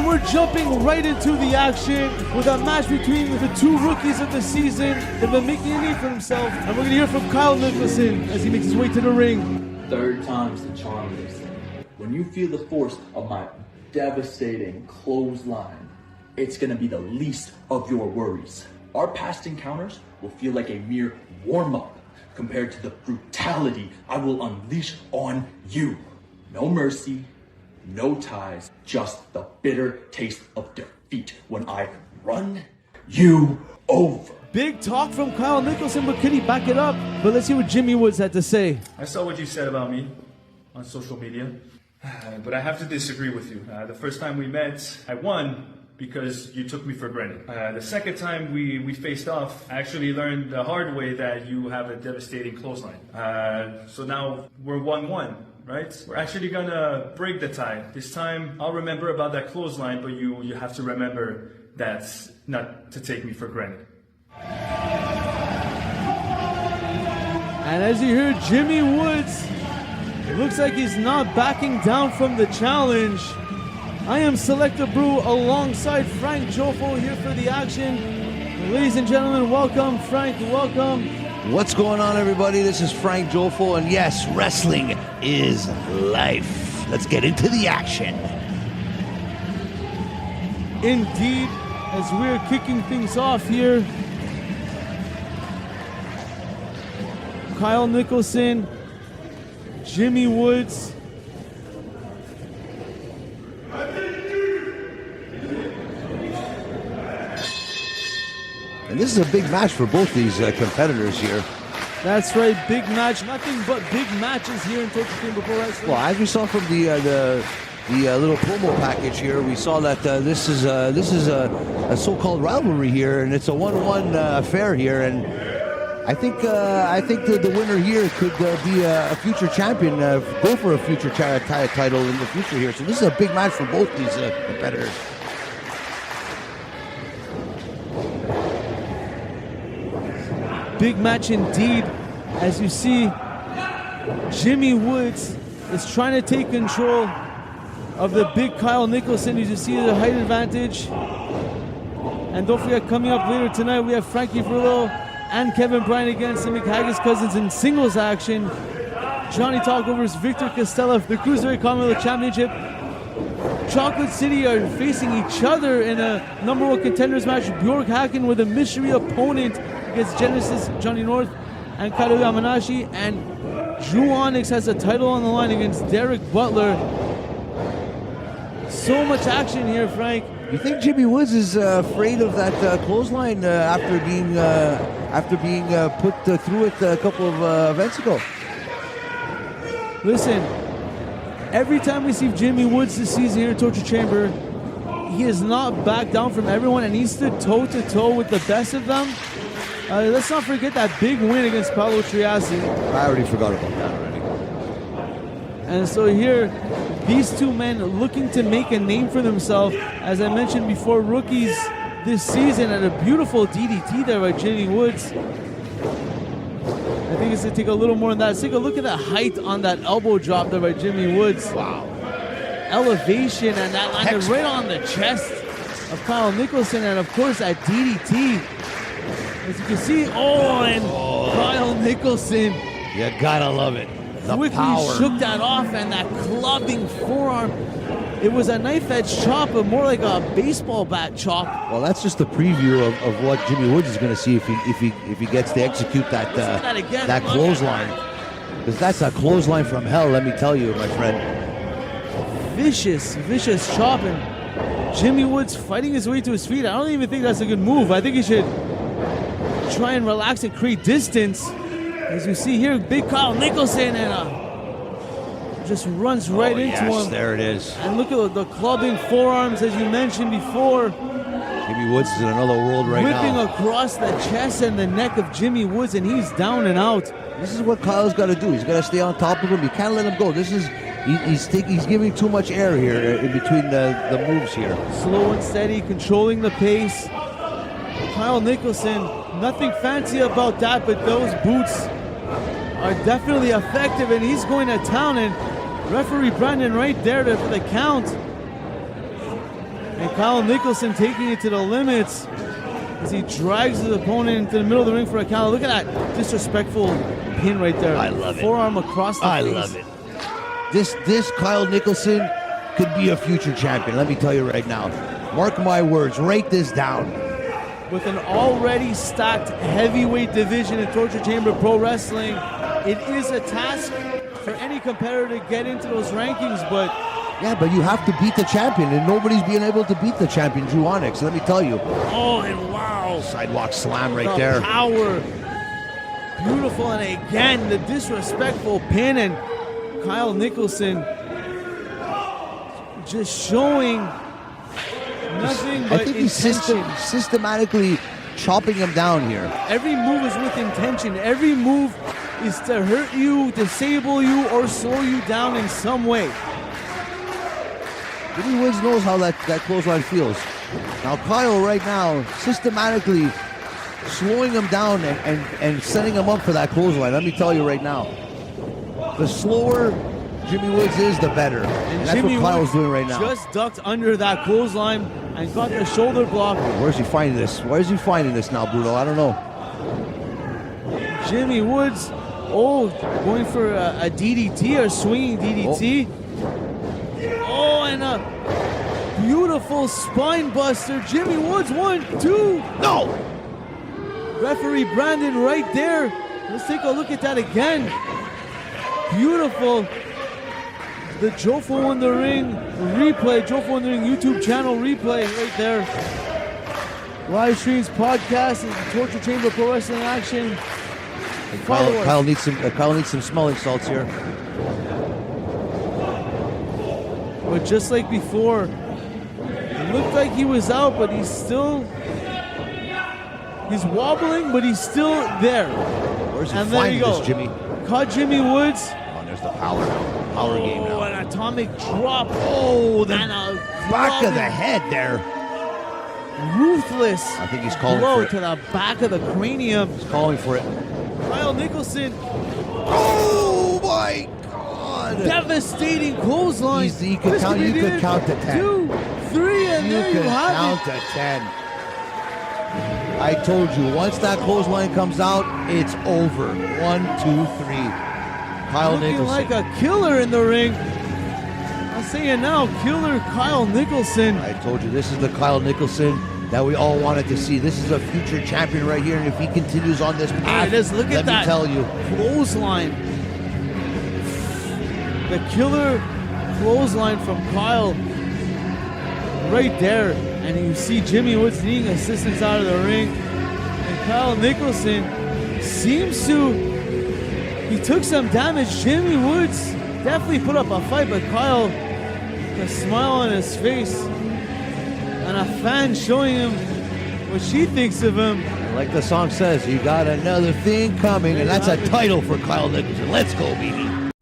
And we're jumping right into the action with a match between the two rookies of the season that have been making a name for himself. And we're going to hear from Kyle Nicholson as he makes his way to the ring. Third time's the charm, they say. When you feel the force of my devastating clothesline, it's going to be the least of your worries. Our past encounters will feel like a mere warm-up compared to the brutality I will unleash on you. No mercy, no ties, just the bitter taste of defeat when I run you over. Big talk from Kyle Nicholson, but could he back it up? But let's see what Jimmy Woods had to say. I saw what you said about me on social media, but I have to disagree with you. The first time we met, I won because you took me for granted. The second time we faced off, I actually learned the hard way that you have a devastating clothesline. So now we're 1-1. Right? We're actually gonna break the tie. This time, I'll remember about that clothesline, but you have to remember that's not to take me for granted. And as you hear, Jimmy Woods, it looks like he's not backing down from the challenge. I am Selecta Brew alongside Frank Jofo here for the action. Ladies and gentlemen, welcome. Frank, welcome. What's going on, everybody? This is Frank Jofo, and yes, wrestling is life. Let's get into the action. Indeed, as we're kicking things off here, Kyle Nicholson, Jimmy Woods. And this is a big match for both these competitors here. That's right, big match. Nothing but big matches here in Tokyo Chamber Pro Wrestling. Well, as we saw from the little promo package here, we saw that this is a so-called rivalry here, and it's a 1-1 affair here. And I think the winner here could be a future champion, go for a future title in the future here. So this is a big match for both these competitors. Big match indeed. As you see, Jimmy Woods is trying to take control of the big Kyle Nicholson. As you see, the height advantage. And don't forget, coming up later tonight, we have Frankie Verlo and Kevin Bryan against the McHaggis cousins in singles action. Johnny Talkover versus Victor Costella, the Cruiserweight Commonwealth Championship. Chocolate City are facing each other in a #1 contenders match. Bjork Hacken with a mystery opponent against Genesis, Johnny North, and Karu Yamanashi. And Drew Onyx has a title on the line against Derek Butler. So much action here, Frank. You think Jimmy Woods is afraid of that clothesline after being put through it a couple of events ago? Listen, every time we see Jimmy Woods this season here in Torture Chamber, he has not backed down from everyone, and he stood toe-to-toe with the best of them. Let's not forget that big win against Paolo Triassi. I already forgot about that already. And so here, these two men looking to make a name for themselves. As I mentioned before, rookies this season, and a beautiful DDT there by Jimmy Woods. I think it's going to take a little more than that. Let's take a look at the height on that elbow drop there by Jimmy Woods. Wow. Elevation, and that landed right on the chest of Kyle Nicholson, and of course that DDT. As you can see, Kyle Nicholson. You gotta love it. The quickly power. shook that off, and that clubbing forearm. It was a knife-edge chop, but more like a baseball bat chop. Well, that's just a preview of what Jimmy Woods is going to see if he gets to execute that clothesline. Because that's a clothesline from hell, let me tell you, my friend. Vicious chop, and Jimmy Woods fighting his way to his feet. I don't even think that's a good move. I think he should try and relax and create distance. As you see here, big Kyle Nicholson, and just runs right into him. There it is. And look at the clubbing forearms, as you mentioned before. Jimmy Woods is in another world right now. Whipping across the chest and the neck of Jimmy Woods, and he's down and out. This is what Kyle's got to do. He's got to stay on top of him. You can't let him go. He's giving too much air here in between the moves here. Slow and steady, controlling the pace. Kyle Nicholson, nothing fancy about that, but those boots are definitely effective, and he's going to town, and referee Brandon right there for the count. And Kyle Nicholson taking it to the limits as he drags his opponent into the middle of the ring for a counter. Look at that disrespectful pin right there. I love it. Forearm across the face. I love it. This Kyle Nicholson could be a future champion. Let me tell you right now. Mark my words. Write this down. With an already stacked heavyweight division in Torture Chamber Pro Wrestling, it is a task for any competitor to get into those rankings, but Yeah, but you have to beat the champion, and nobody's being able to beat the champion, Drew Onyx. Let me tell you. oh, and wow. Sidewalk slam right The there. power. Beautiful, and again, the disrespectful pin, and Kyle Nicholson just showing nothing I but think he's intention. systematically chopping him down here. Every move is with intention. Every move is to hurt you, disable you, or slow you down in some way. Jimmy Woods knows how that clothesline feels. Now Kyle right now systematically slowing him down and setting him up for that clothesline. Let me tell you right now. The slower Jimmy Woods is, the better. And that's Jimmy what Kyle's Woods doing right now. just ducked under that clothesline and got the shoulder block. Where's he finding this? Where's he finding this now, Bruno? I don't know. Jimmy Woods, going for a DDT, or swinging DDT. Oh, and a beautiful spine buster. Jimmy Woods, 1, 2. No! Referee Brandon right there. Let's take a look at that again. Beautiful. The Jofo in the Ring replay, Jofo in the Ring YouTube channel replay right there. Live streams, podcast, and Torture Chamber Pro Wrestling Action. Follow us. Kyle needs some smelling salts here. But just like before, it looked like he was out, but he's wobbling, but he's still there. Where's he And there you finding go. this, Jimmy? Caught Jimmy Woods. Oh, there's the power game now. An atomic drop. Oh, then a Back of the head there. ruthless I think he's calling blow for it. to the back of the cranium. He's calling for it. Kyle Nicholson, Oh my God! devastating clothesline. You could count to 10. 2, 3, and You there you can have count it. to 10. I told you, once that clothesline comes out, it's over. 1, 2, 3. Kyle Looking Nicholson. like a killer in the ring. I'm saying now, killer Kyle Nicholson. I told you, this is the Kyle Nicholson that we all wanted to see. This is a future champion right here, and if he continues on this There path, it is. Look at let that me tell you. clothesline. The killer clothesline from Kyle right there. And you see Jimmy Woods needing assistance out of the ring. And Kyle Nicholson seems to, he took some damage. Jimmy Woods definitely put up a fight, but Kyle, a smile on his face and a fan showing him what she thinks of him. Like the song says, you got another thing coming, and that's a title for Kyle Nicholson. Let's go, baby.